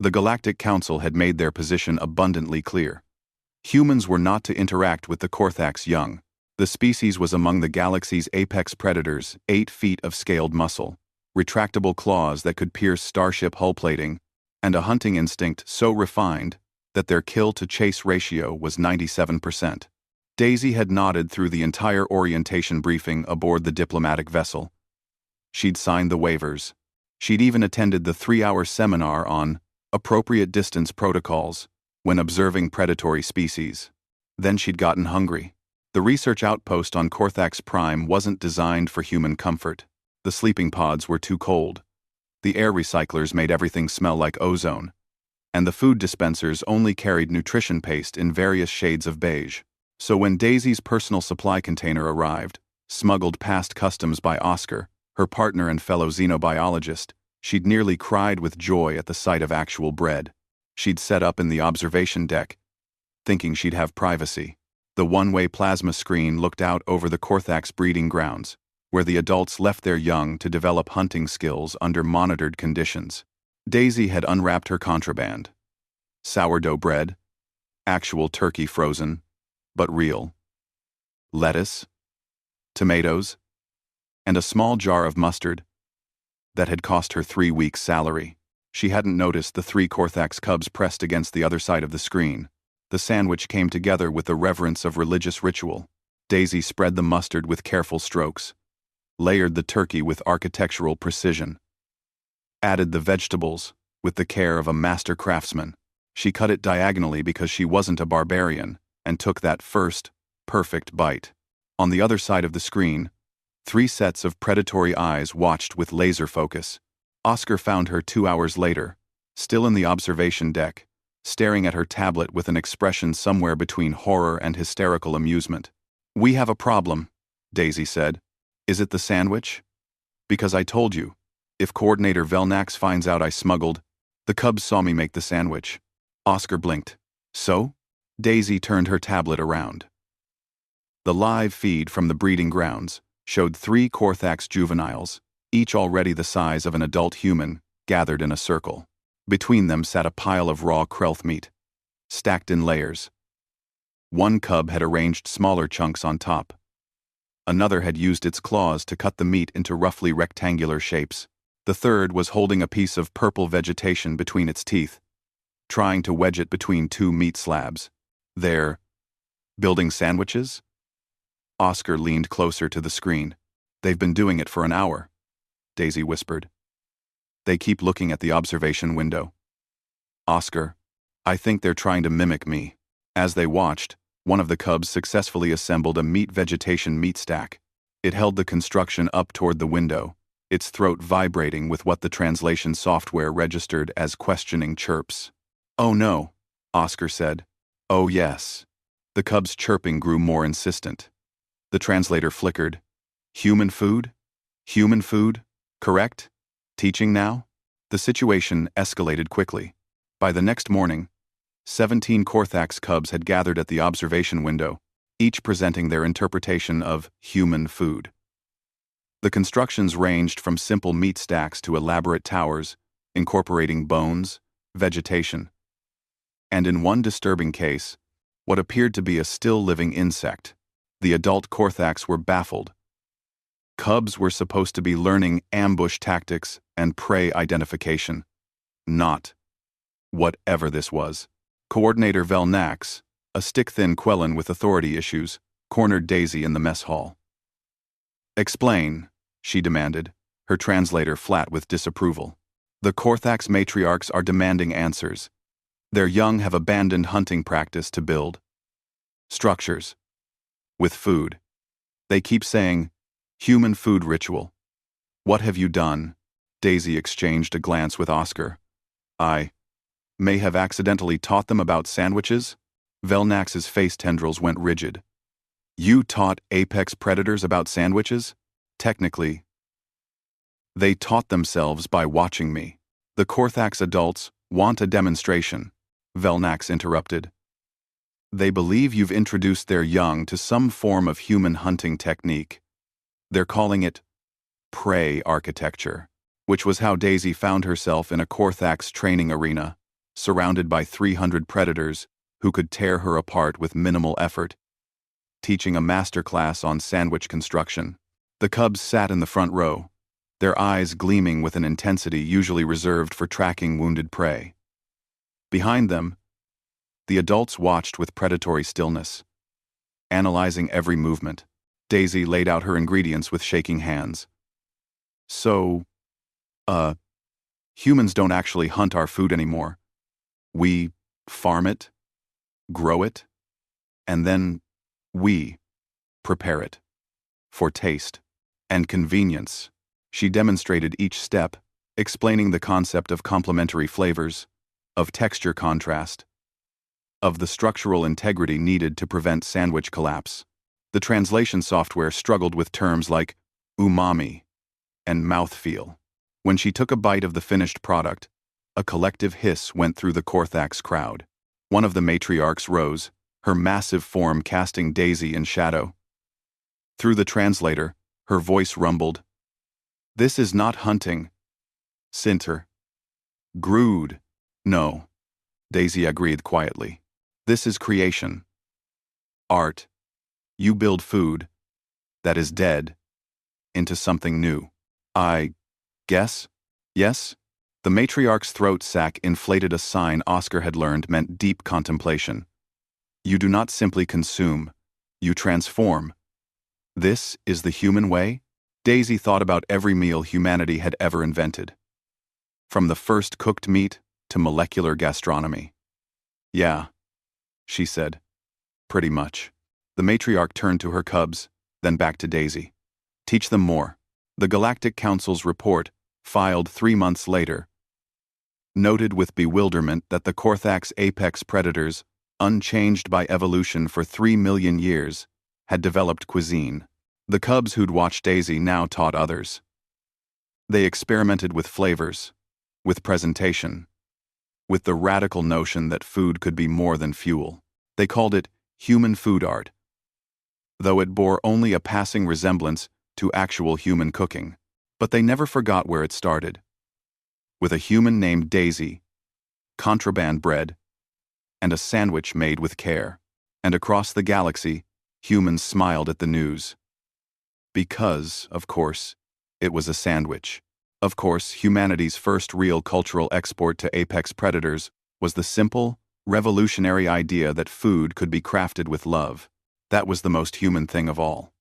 The Galactic Council had made their position abundantly clear. Humans were not to interact with the Korthax young. The species was among the galaxy's apex predators, 8 feet of scaled muscle, retractable claws that could pierce starship hull plating, and a hunting instinct so refined that their kill-to-chase ratio was 97%. Daisy had nodded through the entire orientation briefing aboard the diplomatic vessel. She'd signed the waivers. She'd even attended the 3-hour seminar on appropriate distance protocols when observing predatory species. Then she'd gotten hungry. The research outpost on Korthax Prime wasn't designed for human comfort. The sleeping pods were too cold. The air recyclers made everything smell like ozone. And the food dispensers only carried nutrition paste in various shades of beige. So when Daisy's personal supply container arrived, smuggled past customs by Oscar, her partner and fellow xenobiologist, she'd nearly cried with joy at the sight of actual bread. She'd set up in the observation deck, thinking she'd have privacy. The one-way plasma screen looked out over the Korthax breeding grounds, where the adults left their young to develop hunting skills under monitored conditions. Daisy had unwrapped her contraband. Sourdough bread, actual turkey frozen, but real. Lettuce, tomatoes, and a small jar of mustard that had cost her 3 weeks' salary. She hadn't noticed the 3 Korthax cubs pressed against the other side of the screen. The sandwich came together with the reverence of religious ritual. Daisy spread the mustard with careful strokes, layered the turkey with architectural precision, added the vegetables with the care of a master craftsman. She cut it diagonally because she wasn't a barbarian, and took that first, perfect bite. On the other side of the screen, 3 sets of predatory eyes watched with laser focus. Oscar found her 2 hours later, still in the observation deck, staring at her tablet with an expression somewhere between horror and hysterical amusement. "We have a problem," Daisy said. "Is it the sandwich? Because I told you, if Coordinator Velnax finds out I smuggled, the cubs saw me make the sandwich." Oscar blinked. "So?" Daisy turned her tablet around. The live feed from the breeding grounds showed 3 Korthax juveniles, each already the size of an adult human, gathered in a circle. Between them sat a pile of raw krelth meat, stacked in layers. One cub had arranged smaller chunks on top. Another had used its claws to cut the meat into roughly rectangular shapes. The third was holding a piece of purple vegetation between its teeth, trying to wedge it between 2 meat slabs. "They're building sandwiches?" Oscar leaned closer to the screen. "They've been doing it for an hour," Daisy whispered. "They keep looking at the observation window." "Oscar, I think they're trying to mimic me." As they watched, one of the cubs successfully assembled a meat vegetation meat stack. It held the construction up toward the window, its throat vibrating with what the translation software registered as questioning chirps. "Oh no," Oscar said. "Oh yes." The cub's chirping grew more insistent. The translator flickered. "Human food? Human food? Correct? Teaching now?" The situation escalated quickly. By the next morning, 17 Korthax cubs had gathered at the observation window, each presenting their interpretation of human food. The constructions ranged from simple meat stacks to elaborate towers, incorporating bones, vegetation, and in one disturbing case, what appeared to be a still-living insect. The adult Korthax were baffled. Cubs were supposed to be learning ambush tactics and prey identification, not whatever this was. Coordinator Velnax, a stick-thin Quellan with authority issues, cornered Daisy in the mess hall. "Explain," she demanded, her translator flat with disapproval. "The Korthax matriarchs are demanding answers. Their young have abandoned hunting practice to build structures with food. They keep saying, human food ritual. What have you done?" Daisy exchanged a glance with Oscar. "I may have accidentally taught them about sandwiches?" Velnax's face tendrils went rigid. "You taught apex predators about sandwiches? Technically, they taught themselves by watching me. The Korthax adults want a demonstration," Velnax interrupted. "They believe you've introduced their young to some form of human hunting technique. They're calling it prey architecture," which was how Daisy found herself in a Korthax training arena. surrounded by 300 predators who could tear her apart with minimal effort, teaching a masterclass on sandwich construction. The cubs sat in the front row, their eyes gleaming with an intensity usually reserved for tracking wounded prey. Behind them, the adults watched with predatory stillness, analyzing every movement. Daisy laid out her ingredients with shaking hands. So, humans don't actually hunt our food anymore. We farm it, grow it, and then we prepare it. For taste and convenience. She demonstrated each step, explaining the concept of complementary flavors, of texture contrast, of the structural integrity needed to prevent sandwich collapse. The translation software struggled with terms like umami and mouthfeel. When she took a bite of the finished product, a collective hiss went through the Korthax crowd. One of the matriarchs rose, her massive form casting Daisy in shadow. Through the translator, her voice rumbled. "This is not hunting. Sinter. Grood. No." Daisy agreed quietly. "This is creation. Art. You build food that is dead into something new. I guess? Yes?" The matriarch's throat sac inflated a sign Oscar had learned meant deep contemplation. You do not simply consume, you transform. This is the human way? Daisy thought about every meal humanity had ever invented. From the first cooked meat to molecular gastronomy. "Yeah," she said. "Pretty much." The matriarch turned to her cubs, then back to Daisy. "Teach them more." The Galactic Council's report, filed 3 months later, noted with bewilderment that the Korthax apex predators, unchanged by evolution for 3 million years, had developed cuisine. The cubs who'd watched Daisy now taught others. They experimented with flavors, with presentation, with the radical notion that food could be more than fuel. They called it human food art, though it bore only a passing resemblance to actual human cooking. But they never forgot where it started. With a human named Daisy, contraband bread, and a sandwich made with care. And across the galaxy, humans smiled at the news. Because, of course, it was a sandwich. Of course, humanity's first real cultural export to apex predators was the simple, revolutionary idea that food could be crafted with love. That was the most human thing of all.